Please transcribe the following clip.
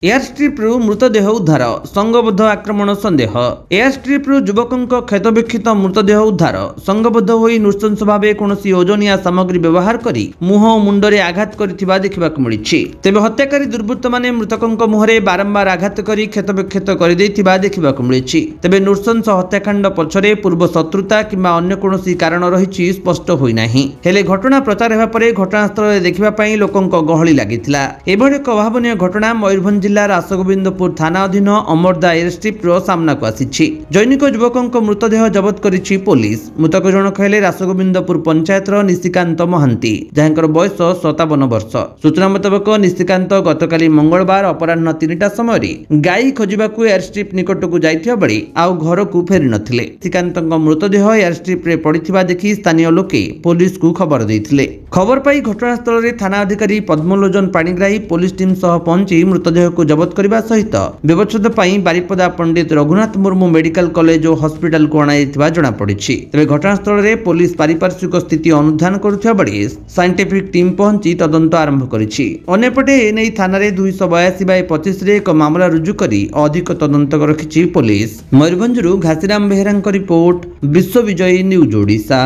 Air स्ट्रिप्रु मृतदेह उद्धार संघबद्ध आक्रमण सन्देह। एयर स्ट्रिप्रु युवकଙ୍କ क्षतविक्षत मृतदेह उद्धार संघबद्ध होई नृशंस भावे कोनोसी ओजनिया सामग्री व्यवहार करी मुह और मुंडरे आघात करिथिबा देखिबाक मिलिछि। तेबे हत्याकारी दुर्बृत्त माने मृतकଙ୍କ मुहरे बारंबार आघात करी क्षतविक्षत करि दैथिबा देखिबाक मिलिछि। तेबे नृशंस हत्याकांड पछरे पूर्व शत्रुता किंबा अन्य कोनोसी कारण रहिछि स्पष्ट होई नाही। हेले घटना प्रचार हेबा परे घटनास्थल देखिबा पई लोकଙ୍କ गहଳି लागिथिला। एभଳି एक अभावनीय घटना मयूरभंज जिल्लार आशगोविंदपुर थाना अधीन अमरदा एयर स्ट्रिप्र सामना को आसी। जैनिक युवकों मृतदेह जबत करिछि पुलिस। मृतक जनक हेले आशगोविंदपुर पंचायतर निशिकांत महांती, जहांकर बयस 57 वर्ष। सूचना मुताबक निशिकांत गतकाली मंगलवार अपराह्न 3टा समय गाई खोजिबाकू एयर स्ट्रिप निकटकू जाइथिबा बेले आउ घरकू फेरि नथिले। निशिकांतଙ୍କ मृतदेह एयर स्ट्रिप रे पड़िथिबा देखि स्थानीय लोके पुलिस को खबर दैथिले। खबर पाई घटनास्थल रे थाना अधिकारी पद्मलोचन पाणिग्राही पुलिस टीम सह पहुंची मृतदेह को जबत करने सहित व्यवच्छेद पर बारिपदा पंडित रघुनाथ मुर्मू मेडिकल कॉलेज और हॉस्पिटल को अणाई जना पड़ी। तेज घटनास्थल में पुलिस पारिपार्श्विक स्थिति अनुधान करुवा बेले साइंटिफिक टीम पहुंची तदंत आरंभ करिछि। अन्यपटे एने थाना 282/25 एक मामला रुजु करी अधिक तदंत रखिछि पुलिस। मयूरभंजरू घासीराम बेहेरा रिपोर्ट, विश्व विजयी न्यूज ओडिशा।